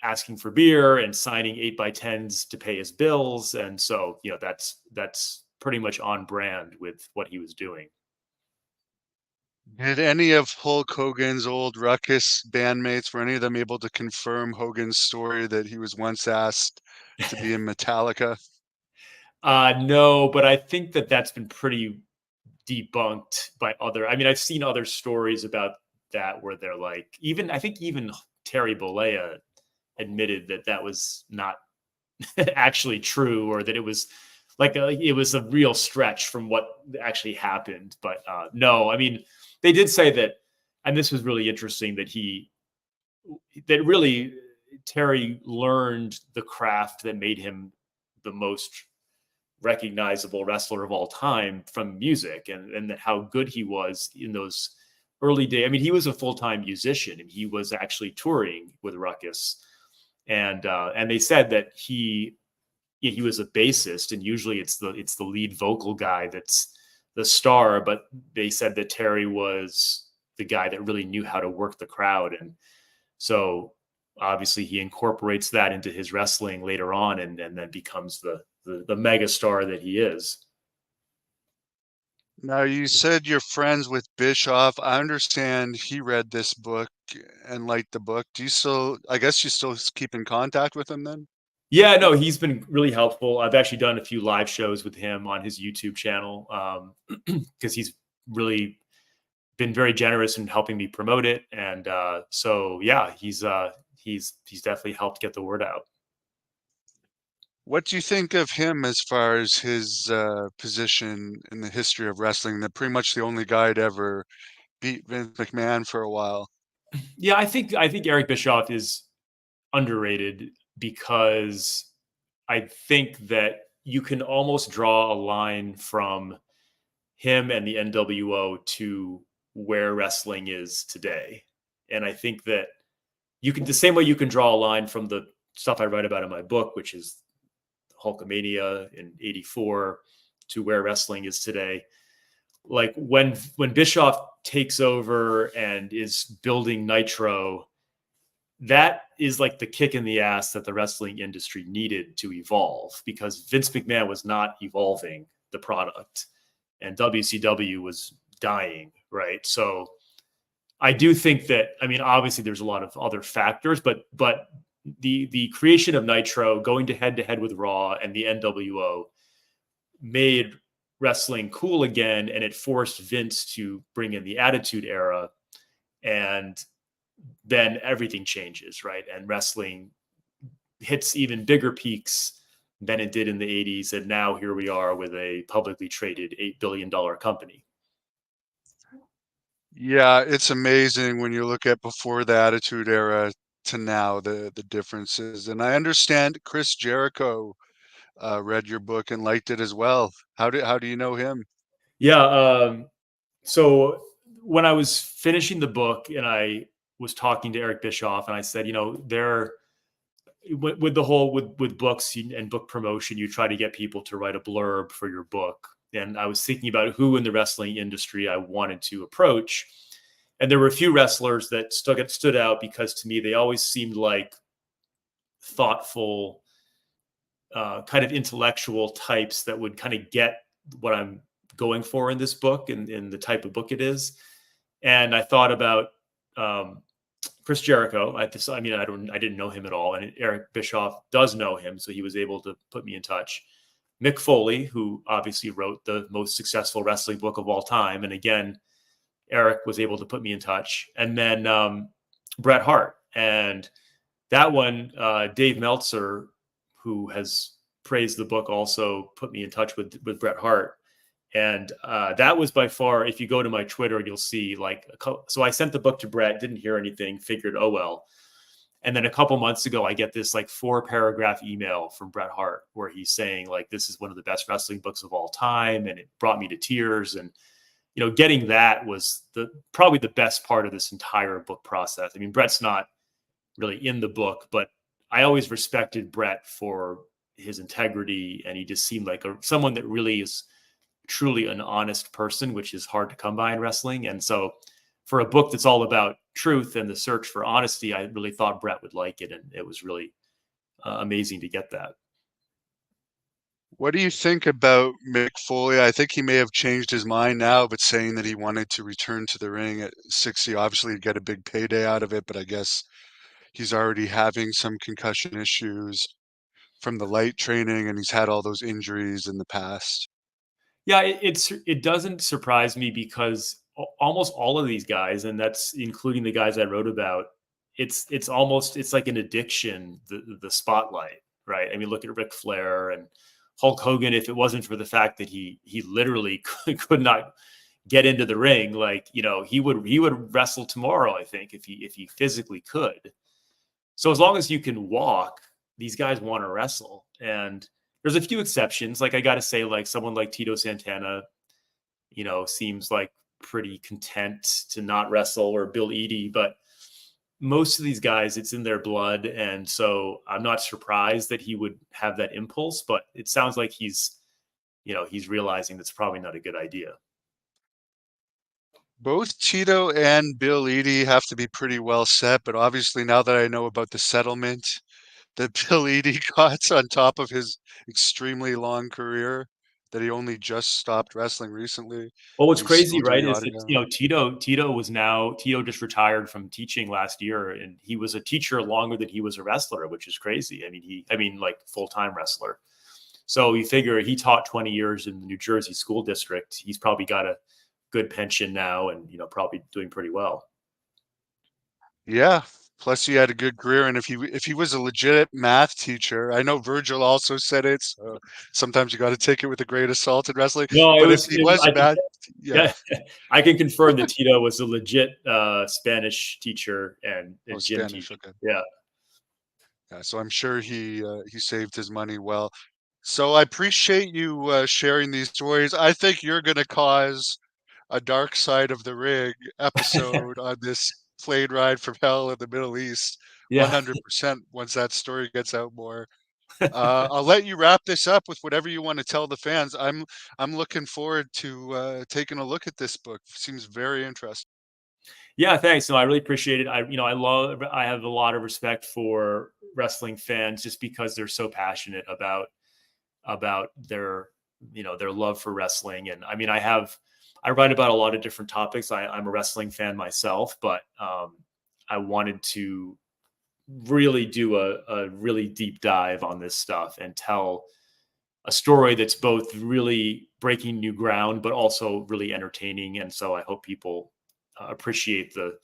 asking for beer and signing 8x10s to pay his bills, and so that's pretty much on brand with what he was doing.
Did any of Hulk Hogan's old Ruckus bandmates, were any of them able to confirm Hogan's story that he was once asked to be in Metallica?
No, but I think that's been pretty debunked by I've seen other stories about that where they're like, I think even Terry Bollea admitted that was not actually true, or that it was it was a real stretch from what actually happened. But no, they did say that, and this was really interesting, that really Terry learned the craft that made him the most recognizable wrestler of all time from music, and how good he was in those early days. He was a full-time musician, and he was actually touring with Ruckus, and they said that he was a bassist, and usually it's the lead vocal guy that's the star, but they said that Terry was the guy that really knew how to work the crowd, and so obviously he incorporates that into his wrestling later on, and then becomes the mega star that he is.
Now, you said you're friends with Bischoff. I understand he read this book and liked the book. Do you still, I guess you still keep in contact with him then?
Yeah, no, he's been really helpful. I've actually done a few live shows with him on his YouTube channel because he's really been very generous in helping me promote it. And so, yeah, he's definitely helped get the word out.
What do you think of him as far as his position in the history of wrestling? That pretty much the only guy to ever beat Vince McMahon for a while.
Yeah, I think Eric Bischoff is underrated because I think that you can almost draw a line from him and the NWO to where wrestling is today. And I think that you can, the same way you can draw a line from the stuff I write about in my book, which is Hulkamania in '84 to where wrestling is today. Like when Bischoff takes over and is building Nitro, that is like the kick in the ass that the wrestling industry needed to evolve because Vince McMahon was not evolving the product and WCW was dying, right? So I do think that, I mean, obviously there's a lot of other factors, but the creation of Nitro, going to head with Raw and the NWO made wrestling cool again, and it forced Vince to bring in the Attitude Era, and then everything changes, right? And wrestling hits even bigger peaks than it did in the 80s, and now here we are with a publicly traded $8 billion company.
Yeah, it's amazing when you look at before the Attitude Era to now, the differences. And I understand Chris Jericho read your book and liked it as well. How do you know him?
Yeah. So when I was finishing the book and I was talking to Eric Bischoff and I said, there with the whole with books and book promotion, you try to get people to write a blurb for your book. And I was thinking about who in the wrestling industry I wanted to approach. And there were a few wrestlers that stood out because to me, they always seemed like thoughtful, kind of intellectual types that would kind of get what I'm going for in this book and in the type of book it is. And I thought about Chris Jericho. I mean, I didn't know him at all, and Eric Bischoff does know him, so he was able to put me in touch. Mick Foley, who obviously wrote the most successful wrestling book of all time, and again, Eric was able to put me in touch. And then Bret Hart, and that one, Dave Meltzer, who has praised the book, also put me in touch with Bret Hart. And that was by far, if you go to my Twitter, you'll see so I sent the book to Bret, didn't hear anything, figured, oh, well. And then a couple months ago, I get this 4-paragraph email from Bret Hart where he's saying this is one of the best wrestling books of all time. And it brought me to tears. And, getting that was probably the best part of this entire book process. I mean, Bret's not really in the book, but I always respected Bret for his integrity. And he just seemed like someone that really is truly an honest person, which is hard to come by in wrestling. And so for a book that's all about truth and the search for honesty, I really thought Bret would like it. And it was really amazing to get that.
What do you think about Mick Foley? I think he may have changed his mind now, but saying that he wanted to return to the ring at 60, obviously to get a big payday out of it, but I guess he's already having some concussion issues from the light training and he's had all those injuries in the past.
Yeah, it doesn't surprise me because almost all of these guys, and that's including the guys I wrote about, it's like an addiction, the spotlight, right? I mean, look at Ric Flair and Hulk Hogan. If it wasn't for the fact that he literally could not get into the ring, he would wrestle tomorrow, I think, if he physically could. So as long as you can walk, these guys want to wrestle. And there's a few exceptions. I got to say, someone like Tito Santana, seems like pretty content to not wrestle, or Bill Eadie, but most of these guys, it's in their blood. And so I'm not surprised that he would have that impulse, but it sounds like he's realizing that's probably not a good idea.
Both Tito and Bill Eadie have to be pretty well set, but obviously now that I know about the settlement that Bill Eadie got on top of his extremely long career, that he only just stopped wrestling recently,
Well,
and
what's
he's still
crazy, right,
doing
is that,
autograph.
Tito just retired from teaching last year, and he was a teacher longer than he was a wrestler, which is crazy. I mean, like full-time wrestler. So you figure he taught 20 years in the New Jersey school district. He's probably got a good pension now, and probably doing pretty well.
Yeah. Plus, he had a good career, and if he was a legit math teacher, I know Virgil also said it. So sometimes you got to take it with a grain of salt in wrestling.
No,
But if he was a
I can,
math, yeah,
yeah, I can confirm that Tito was a legit Spanish teacher
oh,
and gym
Spanish,
teacher.
okay.
Yeah.
Yeah, so I'm sure he saved his money well. So I appreciate you sharing these stories. I think you're going to cause a dark side of the ring episode on this plane ride from hell in the Middle East,
Yeah.
100% once that story gets out more. I'll let you wrap this up with whatever you want to tell the fans. I'm looking forward to taking a look at this book. Seems very interesting.
Yeah, thanks. No, I really appreciate it. I have a lot of respect for wrestling fans just because they're so passionate about their love for wrestling. And I mean, I write about a lot of different topics. I'm a wrestling fan myself, but I wanted to really do a really deep dive on this stuff and tell a story that's both really breaking new ground, but also really entertaining. And so I hope people appreciate the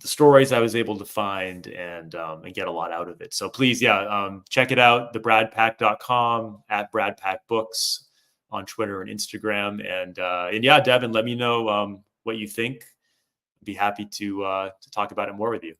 stories I was able to find and get a lot out of it. So please, yeah, check it out, thebradpack.com, at bradpackbooks on Twitter and Instagram. And yeah, Devin, let me know what you think. Be happy to talk about it more with you.